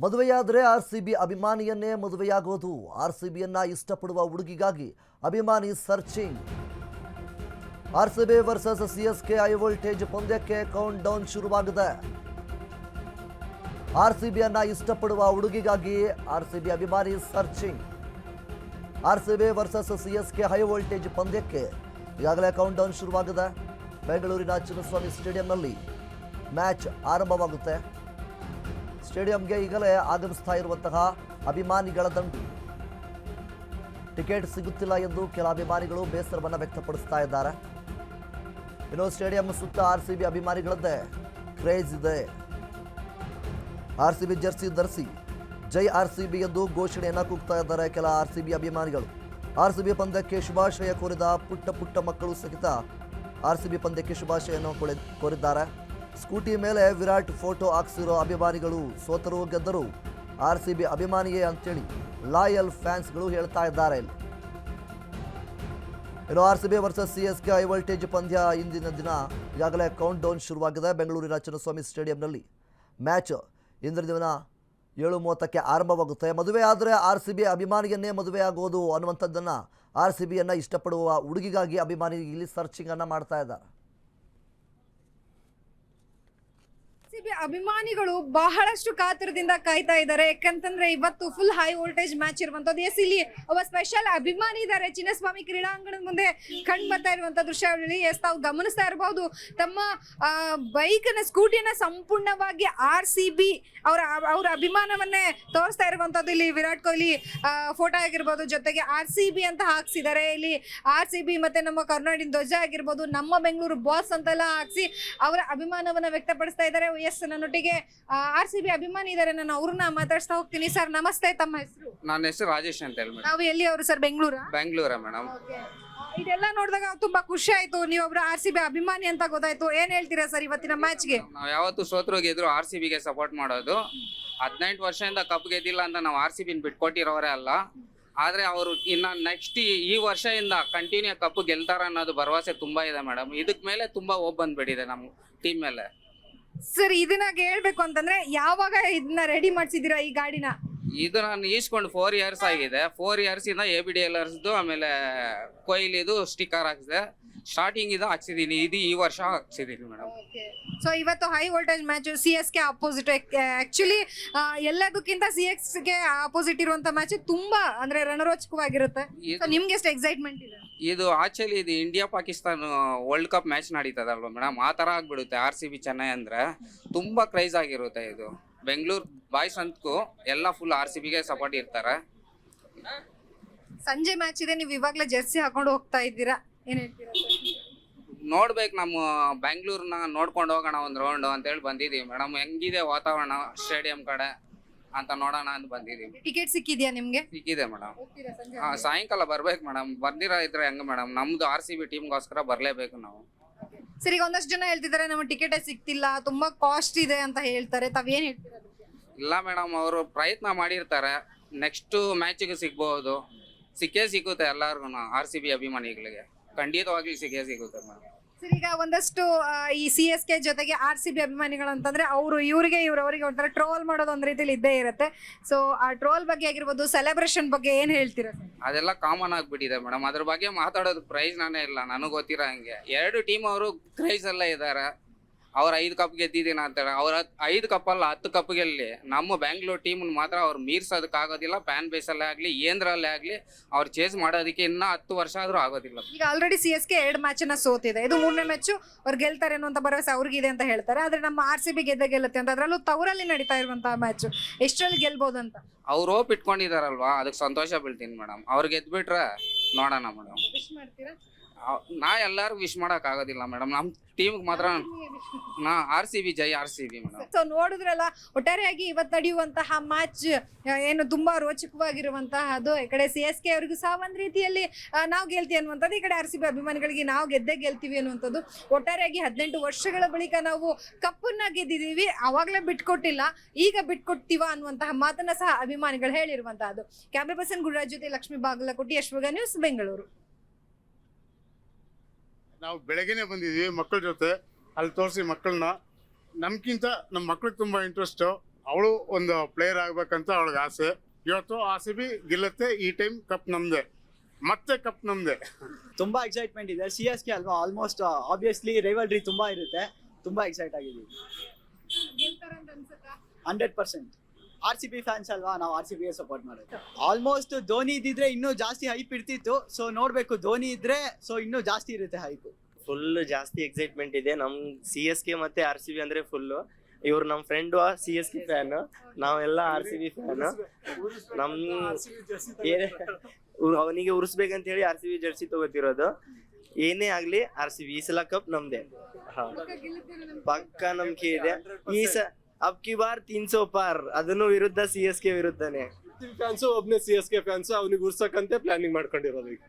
ಮದುವೆಯಾದರೆ RCB ಅಭಿಮಾನಿಯನ್ನೇ ಮದುವೆಯಾಗೋದು. ಆರ್ಸಿಬಿಯನ್ನ ಇಷ್ಟಪಡುವ ಹುಡುಗಿಗಾಗಿ ಅಭಿಮಾನಿ searching. RCB versus CSK high voltage ಪಂದ್ಯಕ್ಕೆ ಕೌಂಟ್ ಡೌನ್ ಶುರುವಾಗಿದೆ. ಆರ್ಸಿಬಿಯನ್ನ ಇಷ್ಟಪಡುವ ಹುಡುಗಿಗಾಗಿ ಆರ್ಸಿಬಿ ಅಭಿಮಾನಿ searching. RCB versus CSK high voltage ಪಂದ್ಯಕ್ಕೆ ಈಗಾಗಲೇ ಕೌಂಟ್ ಡೌನ್ ಶುರುವಾಗಿದೆ. ಬೆಂಗಳೂರಿನ ಚಿನ್ನಸ್ವಾಮಿ ಸ್ಟೇಡಿಯಂನಲ್ಲಿ ಮ್ಯಾಚ್ ಆರಂಭವಾಗುತ್ತೆ. ಸ್ಟೇಡಿಯಂಗೆ ಈಗಲೇ ಆಗಮಿಸ್ತಾ ಇರುವಂತಹ ಅಭಿಮಾನಿಗಳ ದಂಡು. ಟಿಕೆಟ್ ಸಿಗುತ್ತಿಲ್ಲ ಎಂದು ಕೆಲ ಅಭಿಮಾನಿಗಳು ಬೇಸರವನ್ನು ವ್ಯಕ್ತಪಡಿಸ್ತಾ ಇದ್ದಾರೆ. ಇನ್ನು ಸ್ಟೇಡಿಯಂ ಸುತ್ತ ಆರ್ಸಿಬಿ ಅಭಿಮಾನಿಗಳದ್ದೇ ಕ್ರೇಜ್ ಇದೆ. ಆರ್ಸಿಬಿ ಜರ್ಸಿ ಧರಿಸಿ ಜೈ ಆರ್ಸಿಬಿ ಎಂದು ಘೋಷಣೆಯನ್ನ ಕೂಗ್ತಾ ಇದ್ದಾರೆ ಕೆಲ ಆರ್ಸಿಬಿ ಅಭಿಮಾನಿಗಳು. ಆರ್ಸಿಬಿ ಪಂದ್ಯಕ್ಕೆ ಶುಭಾಶಯ ಕೋರಿದ ಪುಟ್ಟ ಮಕ್ಕಳು ಸಹಿತ ಆರ್ಸಿಬಿ ಪಂದ್ಯಕ್ಕೆ ಶುಭಾಶಯವನ್ನು ಕೋರಿದ್ದಾರೆ. ಸ್ಕೂಟಿ ಮೇಲೆ ವಿರಾಟ್ ಫೋಟೋ ಹಾಕ್ಸಿರೋ ಅಭಿಮಾನಿಗಳು ಸೋತರು ಗೆದ್ದರು ಆರ್ಸಿಬಿ ಅಭಿಮಾನಿಯೇ ಅಂತೇಳಿ ಲಾಯಲ್ ಫ್ಯಾನ್ಸ್ಗಳು ಹೇಳ್ತಾ ಇದ್ದಾರೆ. ಇನ್ನು RCB versus CSK high voltage ಪಂದ್ಯ ಇಂದಿನ ದಿನ ಈಗಾಗಲೇ ಕೌಂಟ್ ಡೌನ್ ಶುರುವಾಗಿದೆ. ಬೆಂಗಳೂರಿನ ಚಿನ್ನಸ್ವಾಮಿ ಸ್ಟೇಡಿಯಂನಲ್ಲಿ ಮ್ಯಾಚ್ ಇಂದಿನ ದಿನ 7:30ಕ್ಕೆ ಆರಂಭವಾಗುತ್ತೆ. ಮದುವೆ ಆದರೆ ಆರ್ಸಿಬಿ ಅಭಿಮಾನಿಯನ್ನೇ ಮದುವೆಯಾಗೋದು ಅನ್ನುವಂಥದ್ದನ್ನು ಆರ್ಸಿಬಿಯನ್ನು ಇಷ್ಟಪಡುವ ಹುಡುಗಿಗಾಗಿ ಅಭಿಮಾನಿ ಇಲ್ಲಿ ಸರ್ಚಿಂಗ್ ಅನ್ನು ಮಾಡ್ತಾ ಇದ್ದಾರೆ. ಅಭಿಮಾನಿಗಳು ಬಹಳಷ್ಟು ಕಾತರದಿಂದ ಕಾಯ್ತಾ ಇದ್ದಾರೆ. ಯಾಕಂತಂದ್ರೆ ಇವತ್ತು ಫುಲ್ ಹೈ ವೋಲ್ಟೇಜ್ ಮ್ಯಾಚ್ ಇರುವಂತದ್ದು. ಎಸ್, ಇಲ್ಲಿ ಒಬ್ಬ ಸ್ಪೆಷಲ್ ಅಭಿಮಾನಿ ಇದ್ದಾರೆ ಚಿನ್ನಸ್ವಾಮಿ ಕ್ರೀಡಾಂಗಣದ ಮುಂದೆ ಕಂಡು ಬರ್ತಾ ಇರುವಂತ ದೃಶ್ಯಾವಳಿ. ಎಸ್, ತಾವು ಗಮನಿಸ್ತಾ ಇರಬಹುದು, ತಮ್ಮ ಬೈಕ್ನ ಸ್ಕೂಟಿಯನ್ನ ಸಂಪೂರ್ಣವಾಗಿ RCB ಅವರ ಅಭಿಮಾನವನ್ನೇ ತೋರಿಸ್ತಾ ಇರುವಂತದ್ದು. ಇಲ್ಲಿ ವಿರಾಟ್ ಕೊಹ್ಲಿ ಫೋಟೋ ಆಗಿರ್ಬೋದು, ಜೊತೆಗೆ RCB ಅಂತ ಹಾಕ್ಸಿದ್ದಾರೆ. ಇಲ್ಲಿ RCB ಮತ್ತೆ ನಮ್ಮ ಕರ್ನಾಟಕ ಧ್ವಜ ಆಗಿರ್ಬೋದು, ನಮ್ಮ ಬೆಂಗಳೂರು ಬಾಸ್ ಅಂತೆಲ್ಲ ಹಾಕ್ಸಿ ಅವರ ಅಭಿಮಾನವನ್ನ ವ್ಯಕ್ತಪಡಿಸ್ತಾ ಇದ್ದಾರೆ. ಎಸ್, ನನ್ನೊಟ್ಟಿಗೆ RCB ಅಭಿಮಾನಿ ಇದ್ದಾರೆ, ನಾನು ಅವ್ರನ್ನ ಮಾತಾಡ್ಸ್ತಾ ಹೋಗ್ತೀನಿ. ಸರ್ ನಮಸ್ತೆ, ತಮ್ಮ ಹೆಸರು? ನನ್ನ ಹೆಸರು ರಾಜೇಶ್ ಅಂತ ಹೇಳಿ ಮೇಡಮ್. ನಾವು ಎಲ್ಲಿ ಅವರು ಸರ್? ಬೆಂಗಳೂರಾ ಮೇಡಮ್. ಇದೆಲ್ಲ ನೋಡಿದಾಗ ತುಂಬಾ ಖುಷಿ ಆಯ್ತು, ನೀವೊಬ್ರು RCB ಅಭಿಮಾನಿ ಅಂತ ಗೊತ್ತಾಯ್ತು. ಏನ್ ಹೇಳ್ತೀರಾ ಸರ್ ಇವತ್ತಿನ ಮ್ಯಾಚ್ಗೆ? ನಾವು ಯಾವತ್ತು ಸೋತ್ರು ಗೆದ್ರು RCBಗೆ ಸಪೋರ್ಟ್ ಮಾಡೋದು. 18 ವರ್ಷದಿಂದ ಕಪ್ ಗೆದ್ದಿಲ್ಲ ಅಂತ ನಾವು RCB ಬಿಟ್ಕೊಟ್ಟಿರೋರೇ ಅಲ್ಲ. ಆದ್ರೆ ಅವರು ಇನ್ನ ನೆಕ್ಸ್ಟ್ ಈ ವರ್ಷದಿಂದ ಕಂಟಿನ್ಯೂ ಕಪ್ ಗೆಲ್ತಾರ ಅನ್ನೋದು ಭರವಸೆ ತುಂಬಾ ಇದೆ ಮೇಡಮ್. ಇದಕ್ ಮೇಲೆ ತುಂಬಾ ಹೋಪ್ ಬಂದ್ಬಿಟ್ಟಿದೆ ನಮ್ಮ ಟೀಮ್ ಮೇಲೆ. ಸರ್, ಇದನ್ನ ಹೇಳ್ಬೇಕು ಅಂತಂದ್ರೆ ಯಾವಾಗ ಇದನ್ನ ರೆಡಿ ಮಾಡ್ಸಿದೀರಾ ಈ ಗಾಡಿನ? ಇದು ನಾನು ಈಸ್ಕೊಂಡು 4 ಇಯರ್ಸ್ ಆಗಿದೆ. 4 ಇಯರ್ಸ್ ಇಂದ ABDLRದು ಆಮೇಲೆ ಕೊಹ್ಲಿದು ಸ್ಟಿಕ್ಕರ್ ಹಾಕ್ಸಿದೆ. ಸ್ಟಾರ್ಟಿಂಗ್ ಇದು ಹಾಕ್ಸಿದೀನಿ, ಇದು ಈ ವರ್ಷ ಹಾಕ್ಸಿದೀನಿ ಮೇಡಮ್. ಸೊ ಇವತ್ತು high voltage match CSK opposite. Actually ಎಲ್ಲದಕ್ಕಿಂತ CSK ಅಪೋಸಿಟ್ ಇರುವಂತ ಮ್ಯಾಚ್ ತುಂಬಾ ಅಂದ್ರೆ ರಣರೋಚಕವಾಗಿರುತ್ತೆ. ನಿಮ್ಗೆ ಎಷ್ಟು ಎಕ್ಸೈಟ್ಮೆಂಟ್ ಇದೆ? ಇದು ಆಕ್ಚುಲಿ ಇದು India Pakistan world cup match ನಡೀತದಲ್ವ ಮೇಡಮ್, ಆ ತರ ಆಗ್ಬಿಡುತ್ತೆ. RCB ಚೆನ್ನೈ ಅಂದ್ರೆ ತುಂಬಾ ಕ್ರೈಸ್ ಆಗಿರುತ್ತೆ. ಇದು ಬೆಂಗಳೂರು ಬಾಯ್ಸ್ ಅಂತೂ ಎಲ್ಲ ಫುಲ್ RCBಗೆ ಸಪೋರ್ಟ್ ಇರ್ತಾರೆ. ಸಂಜೆ ಮ್ಯಾಚ್ ಇದೆ, ನೀವು ಇವಾಗಲೇ ಜರ್ಸಿ ಹಾಕೊಂಡು ಹೋಗ್ತಾ ಇದ್ದೀರಾ, ಏನ್ ಹೇಳ್ತೀರಾ? ನೋಡ್ಬೇಕು, ನಮ್ಮ ಬೆಂಗಳೂರನ್ನ ನೋಡ್ಕೊಂಡು ಹೋಗೋಣ ಒಂದ್ ರೌಂಡ್ ಅಂತ ಹೇಳಿ ಬಂದಿದೀವಿ ಮೇಡಮ್. ಹೆಂಗಿದೆ ವಾತಾವರಣ ಸ್ಟೇಡಿಯಂ ಕಡೆ ಅಂತ ನೋಡೋಣ ಅಂತ ಬಂದಿದೀವಿ. ಟಿಕೆಟ್ ಸಿಕ್ಕಿದ್ಯಾ ನಿಮ್ಗೆ? ಸಿಕ್ಕಿದೆ ಮೇಡಮ್. ಸಾಯಂಕಾಲ ಬರ್ಬೇಕು ಮೇಡಮ್. ಬರ್ದಿರ ಇದ್ರೆ ಹೆಂಗ ಮೇಡಮ್, ನಮ್ದು RCB ಟೀಮ್ಗೋಸ್ಕರ ಬರ್ಲೇಬೇಕು ನಾವು. ಸರಿ, ಈಗ ಒಂದಷ್ಟು ಜನ ಹೇಳ್ತಿದ್ದಾರೆ ನಮ್ಮ ಟಿಕೆಟ್ ಸಿಕ್ತಿಲ್ಲ, ತುಂಬಾ ಕಾಸ್ಟ್ ಇದೆ ಅಂತ ಹೇಳ್ತಾರೆ. ತಾವೇನ್ ಹೇಳ್ತೀರಾ? ಇಲ್ಲ ಮೇಡಮ್, ಅವರು ಪ್ರಯತ್ನ ಮಾಡಿರ್ತಾರೆ. ನೆಕ್ಸ್ಟ್ ಮ್ಯಾಚಿಗೆ ಸಿಗ್ಬಹುದು, ಸಿಕ್ಕೇ ಸಿಗುತ್ತೆ ಎಲ್ಲಾರ್ಗು. RCB ಅಭಿಮಾನಿಗಳಿಗೆ ಖಂಡಿತವಾಗ್ಲಿ ಸಿಕ್ಕೇ ಸಿಗುತ್ತೆ ಮೇಡಮ್. ಸರಿ, ಈಗ ಒಂದಷ್ಟು ಈ CSK ಜೊತೆಗೆ RCB ಅಭಿಮಾನಿಗಳು ಅಂತಂದ್ರೆ ಅವ್ರಿಗೆ ಒಂಥರ ಟ್ರೋಲ್ ಮಾಡೋದು ಒಂದ್ ರೀತಿಲಿ ಇದ್ದೇ ಇರುತ್ತೆ. ಸೊ ಆ ಟ್ರೋಲ್ ಬಗ್ಗೆ ಆಗಿರ್ಬೋದು, ಸೆಲೆಬ್ರೇಷನ್ ಬಗ್ಗೆ ಏನ್ ಹೇಳ್ತೀರಾ? ಅದೆಲ್ಲ ಕಾಮನ್ ಆಗ್ಬಿಟ್ಟಿದೆ ಮೇಡಮ್. ಅದ್ರ ಬಗ್ಗೆ ಮಾತಾಡೋದು ಪ್ರೈಸ್ ನಾನೇ ಇಲ್ಲ, ನನಗೆ ಗೊತ್ತಿರೋ ಹಂಗೆ. 2 ಟೀಮ್ ಅವರು ಕ್ರೈಸ್ ಎಲ್ಲ ಇದ್ದಾರೆ. ಅವ್ರ 5 ಕಪ್ ಗೆದ್ದಿದ್ದೀನಿ ಅಂತಾರೆ. ಅವ್ರ 5 ಕಪ್ಪಲ್ಲ 10 ಕಪ್ ಗೆಲ್ಲಿ ನಮ್ಮ ಬೆಂಗಳೂರು ಟೀಮ್ ಮಾತ್ರ ಅವ್ರು ಮೀರ್ಸೋದಕ್ಕಾಗೋದಿಲ್ಲ. ಫ್ಯಾನ್ ಬೇಸಲ್ಲೇ ಆಗ್ಲಿ ಏನ್ರಲ್ಲೇ ಆಗ್ಲಿ ಅವ್ರು ಚೇಸ್ ಮಾಡೋದಕ್ಕೆ ಇನ್ನ 10 ವರ್ಷ ಆದ್ರೂ ಆಗೋದಿಲ್ಲ. ಈಗ ಆಲ್ರೆಡಿ CSK 2 ಮ್ಯಾಚ್ ನ ಸೋತಿದೆ. ಇದು 3ನೇ ಮ್ಯಾಚ್ ಅವ್ರು ಗೆಲ್ತಾರೆ ಅನ್ನುವಂತ ಭರವಸೆ ಅವ್ರಿಗಿದೆ ಅಂತ ಹೇಳ್ತಾರೆ. ಆದ್ರೆ ನಮ್ಮ RCB ಗೆಲ್ಲುತ್ತೆ ಅಂತ, ಅದ್ರಲ್ಲೂ ತವರಲ್ಲಿ ನಡೀತಾ ಇರುವಂತಹ ಮ್ಯಾಚ್ ಎಷ್ಟರಲ್ಲಿ ಗೆಲ್ಬಹುದು ಅಂತ ಅವ್ರು ಹೋಪ್ ಇಟ್ಕೊಂಡಿದಾರಲ್ವಾ, ಅದಕ್ಕೆ ಸಂತೋಷ ಬೀಳ್ತೀನಿ ಮೇಡಮ್. ಅವ್ರು ಗೆದ್ಬಿಟ್ರೆ ನೋಡೋಣ ಮೇಡಮ್. ನಾ ಎಲ್ಲಾರು ವಿಶ್ ಮಾಡಕ್ ಆಗೋದಿಲ್ಲ ಮೇಡಮ್. ನಮ್ ಟೀಮ್ ಮಾತ್ರ RCB ಜೈ RCB ಮೇಡಮ್. ಸೊ ನೋಡಿದ್ರಲ್ಲ, ಒಟ್ಟಾರೆಯಾಗಿ ಇವತ್ತು ನಡೆಯುವಂತಹ ಮ್ಯಾಚ್ ಏನು ತುಂಬಾ ರೋಚಕವಾಗಿರುವಂತಹ ಅದು. ಈ ಕಡೆ CSK ಅವ್ರಿಗೂ ಸಹ ಒಂದ್ ರೀತಿಯಲ್ಲಿ ನಾವು ಗೆಲ್ತೀವಿ ಅನ್ನುವಂಥದ್ದು, ಈ ಕಡೆ RCB ಅಭಿಮಾನಿಗಳಿಗೆ ನಾವು ಗೆಲ್ತೀವಿ ಅನ್ನುವಂಥದ್ದು. ಒಟ್ಟಾರೆಯಾಗಿ 18 ವರ್ಷಗಳ ಬಳಿಕ ನಾವು ಕಪ್ಪನ್ನ ಗೆದ್ದಿದ್ದೀವಿ, ಅವಾಗಲೇ ಬಿಟ್ಕೊಟ್ಟಿಲ್ಲ, ಈಗ ಬಿಟ್ಕೊಡ್ತೀವ ಅನ್ನುವಂತಹ ಮಾತನ್ನ ಸಹ ಅಭಿಮಾನಿಗಳು ಹೇಳಿರುವಂತಹದ್ದು. ಕ್ಯಾಮ್ರಾ ಪರ್ಸನ್ ಗುರುರಾಜ್ ಜೊತೆ ಲಕ್ಷ್ಮೀ ಬಾಗಲಕೋಟೆ, ಯಶ್ವಗ ನ್ಯೂಸ್, ಬೆಂಗಳೂರು. ನಾವು ಬೆಳಗ್ಗೆನೆ ಬಂದಿದ್ವಿ ಮಕ್ಕಳ ಜೊತೆ, ಅಲ್ಲಿ ತೋರಿಸಿ ಮಕ್ಕಳನ್ನ. ನಮ್ಗಿಂತ ನಮ್ಮ ಮಕ್ಳಿಗೆ ತುಂಬ ಇಂಟ್ರೆಸ್ಟು. ಅವಳು ಒಂದು ಪ್ಲೇಯರ್ ಆಗ್ಬೇಕಂತ ಅವಳಿಗೆ ಆಸೆ. ಇವತ್ತು RCB ಗೆಲ್ಲುತ್ತೆ, ಈ ಟೈಮ್ ಕಪ್ ನಮ್ದೆ, ಮತ್ತೆ ಕಪ್ ನಮ್ದೆ. ತುಂಬಾ ಎಕ್ಸೈಟ್ಮೆಂಟ್ ಇದೆ. CSK ಅಲ್ವಾ, ಆಲ್ಮೋಸ್ಟ್ ಆಬ್ವಿಯಸ್ಲಿ ರೈವಲ್ರಿ ತುಂಬಾ ಇರುತ್ತೆ. ತುಂಬಾ ಎಕ್ಸೈಟ್ ಆಗಿದ್ದೀವಿ. ಗೆಲ್ತಾರಂತ ಅನ್ಸುತ್ತಾ? 100%. RCB ಫ್ಯಾನ್ಸ್ ಅಲ್ವಾ, ನಾವು RCB ಸಪೋರ್ಟ್ ಮಾಡೋದು. ಆಲ್ಮೋಸ್ಟ್ ಧೋನಿ ಇದ್ದಿದ್ರೆ ಇನ್ನೂ ಜಾಸ್ತಿ ಹೈಪ್ ಇರ್ತಿತ್ತು. ಸೊ ನೋಡ್ಬೇಕು, ಧೋನಿ ಇದ್ರೆ ಸೊ ಇನ್ನೂ ಜಾಸ್ತಿ ಇರುತ್ತೆ ಹೈಪ್. ಫುಲ್ ಜಾಸ್ತಿ ಎಕ್ಸೈಟ್ಮೆಂಟ್ ಇದೆ. ನಮ್ CSK ಮತ್ತೆ RCB ಅಂದ್ರೆ ಫುಲ್. ಇವ್ರು ನಮ್ ಫ್ರೆಂಡ್ CSK ಫ್ಯಾನ್, ನಾವೆಲ್ಲ RCB ಫ್ಯಾನ್. ನಮ್ ಅವನಿಗೆ ಉರ್ಸ್ಬೇಕಂತ ಹೇಳಿ RCB ಜರ್ಸಿ ತಗೋತಿರೋದು. ಏನೇ ಆಗ್ಲಿ RCB ಈ ಸಲ ಕಪ್ ನಮ್ದೆ. ಪಕ್ಕ ನಂಬಿಕೆ ಇದೆ. ಅಬ್ ಕಿ ಬಾರ್ 300 ಪಾರ್, ಅದನ್ನು ವಿರುದ್ಧ CSK ವಿರುದ್ಧನೇ. ಫ್ಯಾನ್ಸು ಒಬ್ನೇ CSK ಫ್ಯಾನ್ಸ್, ಅವ್ನಿಗೆ ಉರ್ಸಕ್ಕಂತೆ ಪ್ಲಾನಿಂಗ್ ಮಾಡ್ಕೊಂಡಿರೋದು ಈಗ.